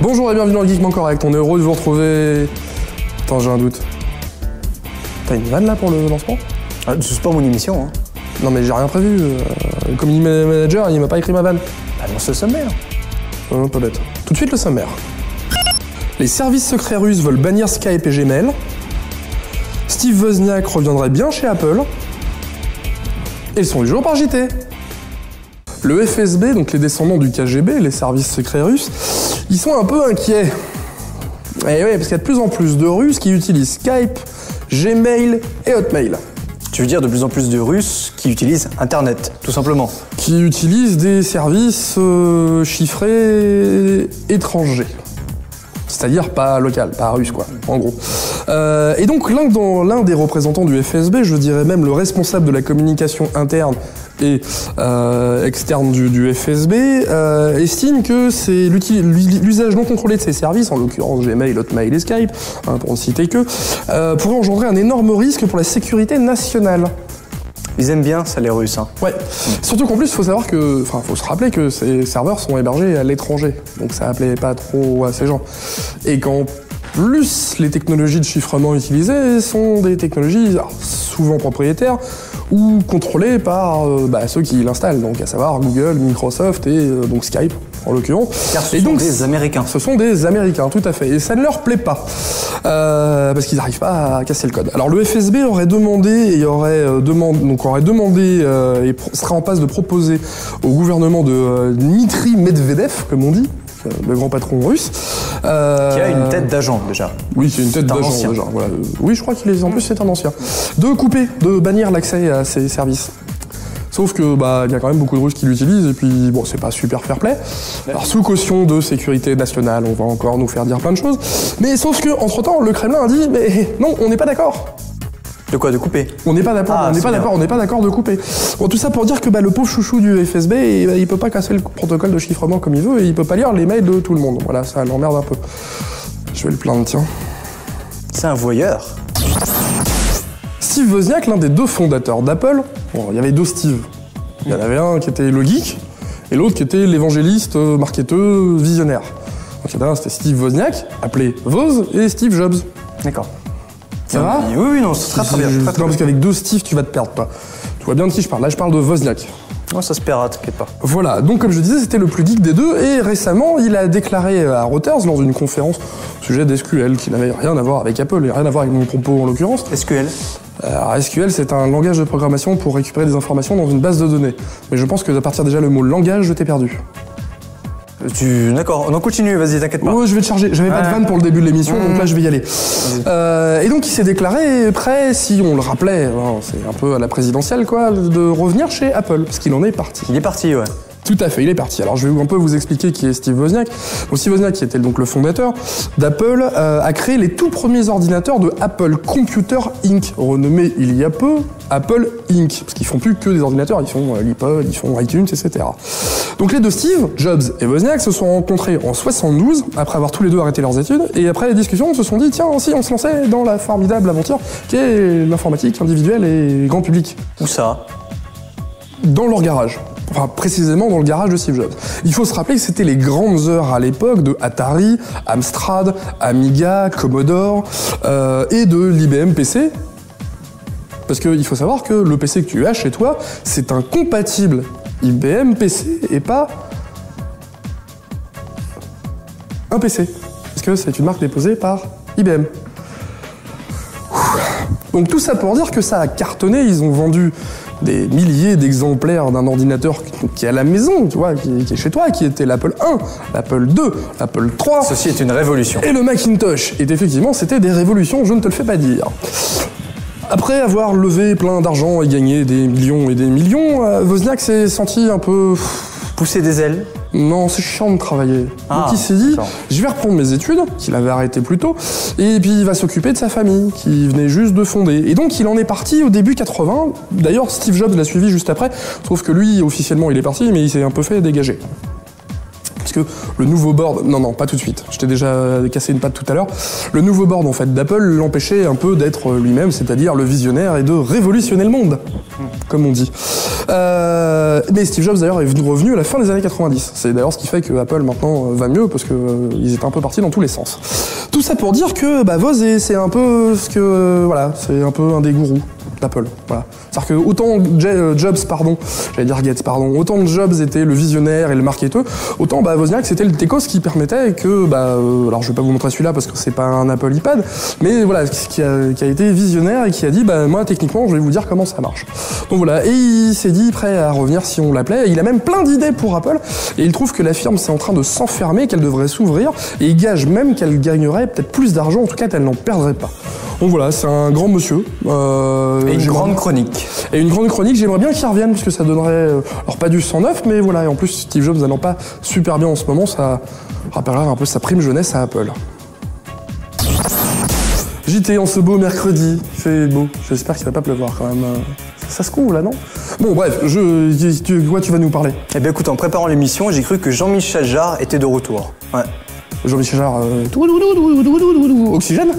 Bonjour et bienvenue dans le Geekement Correct, on est heureux de vous retrouver... Attends, j'ai un doute. T'as une vanne là pour le lancement? C'est pas mon émission, hein. Non mais j'ai rien prévu, le community manager il m'a pas écrit ma vanne. Annonce le sommaire. Pas bête. Tout de suite le sommaire. Les services secrets russes veulent bannir Skype et Gmail. Steve Wozniak reviendrait bien chez Apple. Et le son du jour par JT. Le FSB, donc les descendants du KGB, les services secrets russes, ils sont un peu inquiets. Et oui, parce qu'il y a de plus en plus de Russes qui utilisent Skype, Gmail et Hotmail. Tu veux dire de plus en plus de Russes qui utilisent Internet, tout simplement. Qui utilisent des services chiffrés étrangers. C'est-à-dire pas local, pas russe quoi, en gros. Et donc l'un des représentants du FSB, je dirais même le responsable de la communication interne et externe du FSB, estime que c'est l'usage non contrôlé de ces services, en l'occurrence Gmail, Hotmail et Skype, pour ne citer que, pourrait engendrer un énorme risque pour la sécurité nationale. Ils aiment bien ça les Russes, hein. Ouais. Surtout qu'en plus, il faut savoir que, faut se rappeler que ces serveurs sont hébergés à l'étranger, donc ça appelait pas trop à ces gens. Et qu'en plus, les technologies de chiffrement utilisées sont des technologies souvent propriétaires ou contrôlées par ceux qui l'installent, donc à savoir Google, Microsoft et donc Skype en l'occurrence. Car ce sont des Américains. Ce sont des Américains, tout à fait. Et ça ne leur plaît pas. Parce qu'ils n'arrivent pas à casser le code. Alors le FSB aurait demandé et serait en passe de proposer au gouvernement de Dmitri Medvedev, comme on dit, le grand patron russe. Qui a une tête d'agent déjà. Oui, qui a une tête d'agent déjà. Voilà. Oui, je crois qu'il est en plus c'est un ancien. De bannir l'accès à ces services. Sauf que il y a quand même beaucoup de Russes qui l'utilisent et puis bon, c'est pas super fair-play. Alors sous caution de sécurité nationale, on va encore nous faire dire plein de choses. Mais sauf que entre-temps, le Kremlin a dit mais non, on n'est pas d'accord. De quoi? De couper? On n'est pas d'accord, on n'est pas d'accord de couper. Bon, tout ça pour dire que le pauvre chouchou du FSB, il peut pas casser le protocole de chiffrement comme il veut et il peut pas lire les mails de tout le monde. Voilà, ça l'emmerde un peu. Je vais le plaindre, tiens. C'est un voyeur. Steve Wozniak, l'un des deux fondateurs d'Apple, bon, il y avait deux Steve. Il y en avait un qui était le geek et l'autre qui était l'évangéliste, marketeur, visionnaire. Donc il y en a un, c'était Steve Wozniak, appelé Woz, et Steve Jobs. D'accord. Ça va? Oui, non, c'est très bien. Non, parce qu'avec deux Steve, tu vas te perdre, toi. Tu vois bien de qui je parle. Là, je parle de Wozniak. Oh, ça se paiera, t'inquiète pas. Voilà, donc comme je disais, c'était le plus geek des deux, et récemment, il a déclaré à Reuters, lors d'une conférence au sujet d'SQL, qui n'avait rien à voir avec Apple, et rien à voir avec mon propos en l'occurrence. SQL? Alors, SQL, c'est un langage de programmation pour récupérer des informations dans une base de données. Mais je pense que à partir déjà le mot langage, je t'ai perdu. D'accord, on en continue, vas-y, t'inquiète pas. Ouais, je vais te charger. J'avais pas de vanne pour le début de l'émission, donc là je vais y aller. Et donc il s'est déclaré prêt, si on le rappelait, c'est un peu à la présidentielle quoi, de revenir chez Apple, parce qu'il en est parti. Il est parti, ouais. Tout à fait, il est parti. Alors je vais un peu vous expliquer qui est Steve Wozniak. Donc Steve Wozniak, qui était donc le fondateur d'Apple, a créé les tout premiers ordinateurs de Apple Computer Inc., renommé il y a peu Apple Inc., parce qu'ils font plus que des ordinateurs, ils font l'iPod, ils font iTunes, etc. Donc les deux Steve, Jobs et Wozniak, se sont rencontrés en 72, après avoir tous les deux arrêté leurs études, et après les discussions, on se sont dit, tiens, si on se lançait dans la formidable aventure qu'est l'informatique individuelle et grand public. Où ça? Dans leur garage. Enfin, précisément dans le garage de Steve Jobs. Il faut se rappeler que c'était les grandes heures à l'époque de Atari, Amstrad, Amiga, Commodore et de l'IBM PC. Parce qu'il faut savoir que le PC que tu as chez toi, c'est un compatible IBM PC et pas un PC. Parce que c'est une marque déposée par IBM. Donc tout ça pour dire que ça a cartonné, ils ont vendu des milliers d'exemplaires d'un ordinateur qui est à la maison, tu vois, qui est chez toi, qui était l'Apple 1, l'Apple 2, l'Apple 3. Ceci est une révolution. Et le Macintosh. Et effectivement, c'était des révolutions, je ne te le fais pas dire. Après avoir levé plein d'argent et gagné des millions et des millions, Wozniak s'est senti un peu... Pousser des ailes? Non, c'est chiant de travailler. Donc il s'est dit, je vais reprendre mes études, qu'il avait arrêté plus tôt, et puis il va s'occuper de sa famille, qui venait juste de fonder. Et donc il en est parti au début 80. D'ailleurs, Steve Jobs l'a suivi juste après, sauf que lui, officiellement, il est parti, mais il s'est un peu fait dégager. parce que le nouveau board, non, pas tout de suite, je t'ai déjà cassé une patte tout à l'heure, le nouveau board en fait d'Apple l'empêchait un peu d'être lui-même, c'est-à-dire le visionnaire et de révolutionner le monde, comme on dit. Mais Steve Jobs d'ailleurs est revenu à la fin des années 90, c'est d'ailleurs ce qui fait que Apple maintenant va mieux, parce que ils étaient un peu partis dans tous les sens. Tout ça pour dire que Woz, c'est un peu ce que, voilà, c'est un peu un des gourous d'Apple, voilà. C'est-à-dire que autant autant Jobs était le visionnaire et le marketeur, autant Wozniak c'était le techos qui permettait que, alors je vais pas vous montrer celui-là parce que c'est pas un Apple iPad, mais voilà, qui a été visionnaire et qui a dit, moi techniquement je vais vous dire comment ça marche. Donc voilà, et il s'est dit prêt à revenir si on l'appelait, il a même plein d'idées pour Apple, et il trouve que la firme c'est en train de s'enfermer, qu'elle devrait s'ouvrir, et il gage même qu'elle gagnerait peut-être plus d'argent, en tout cas qu'elle n'en perdrait pas. Donc voilà, c'est un grand monsieur. Et une grande chronique. Et une grande chronique, j'aimerais bien qu'il revienne, parce que ça donnerait, alors pas du 109, mais voilà, et en plus Steve Jobs n'allant pas super bien en ce moment, ça rappellera un peu sa prime jeunesse à Apple. JT en ce beau mercredi, il fait beau, j'espère qu'il va pas pleuvoir quand même. Ça se couvre là, non? Bon bref, quoi tu vas nous parler? Eh bien écoute, en préparant l'émission, j'ai cru que Jean-Michel Jarre était de retour. Ouais. Jean-Michel Jarre, Oxygène.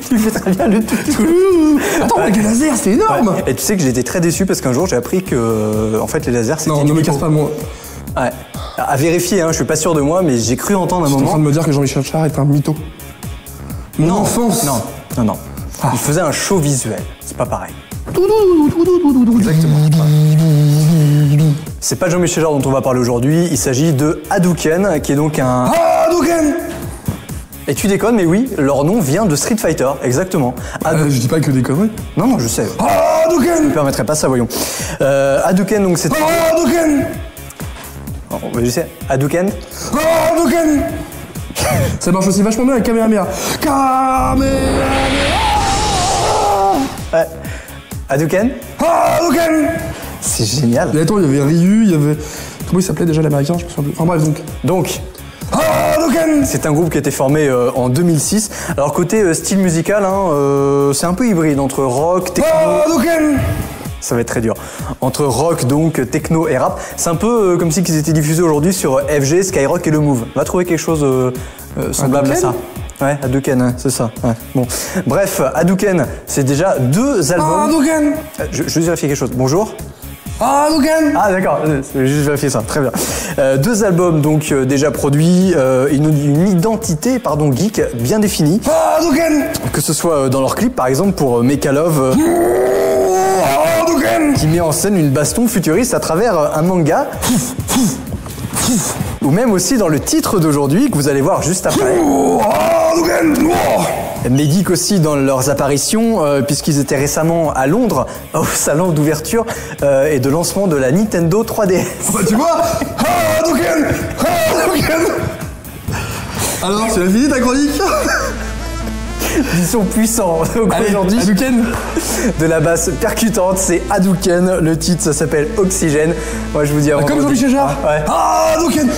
Tu fais très bien le tout. Attends, avec les lasers, c'est énorme. Ouais. Et tu sais que j'ai été très déçu parce qu'un jour j'ai appris que en fait les lasers c'était. Non, ne me casse pas moi. Ouais. À vérifier, je suis pas sûr de moi, mais j'ai cru entendre un moment. Tu es en train de me dire que Jean-Michel Jarre est un mytho? Mon enfance. Non. Il faisait un show visuel, c'est pas pareil. Exactement. C'est pas Jean-Michel Jarre dont on va parler aujourd'hui, il s'agit de Hadouken, qui est donc un... Hadouken! Et tu déconnes, mais oui, leur nom vient de Street Fighter, exactement. Je dis pas que des conneries. Non, je sais. Hadouken! Je ne permettrai pas ça, voyons. Hadouken, donc c'est... Hadouken! Je sais, Hadouken? Hadouken! Ça marche aussi vachement bien avec Kamehameha. Ouais. Hadouken? Hadouken! C'est génial. Et attends, il y avait Ryu, il y avait... Comment il s'appelait déjà l'américain? Je me souviens plus. Enfin bref, donc... C'est un groupe qui a été formé en 2006. Alors côté style musical, c'est un peu hybride entre rock, techno... Ça va être très dur. Entre rock, donc, techno et rap. C'est un peu comme si ils étaient diffusés aujourd'hui sur FG, Skyrock et Le Move. On va trouver quelque chose semblable à ça. Ouais, Hadouken, c'est ça. Ouais. Bon. Bref, Hadouken, c'est déjà 2 albums... Hadouken! Je vais juste vérifier quelque chose. Bonjour. Hadouken! Ah d'accord, je vais juste vérifier ça, très bien. 2 albums donc déjà produits, une identité geek bien définie. Hadouken! Que ce soit dans leur clip par exemple pour Mecha Love, qui met en scène une baston futuriste à travers un manga. Ou même aussi dans le titre d'aujourd'hui que vous allez voir juste après. Les geeks aussi dans leurs apparitions, puisqu'ils étaient récemment à Londres au salon d'ouverture et de lancement de la Nintendo 3DS. Tu vois? Hadouken! Alors, c'est la fini ta chronique? Ils sont puissants. Aujourd'hui, Hadouken. De la basse percutante, c'est Hadouken. Le titre, ça s'appelle Oxygène. Moi, je vous dis avant. Comme Jean-Michel Jarre. Ouais. Hadouken!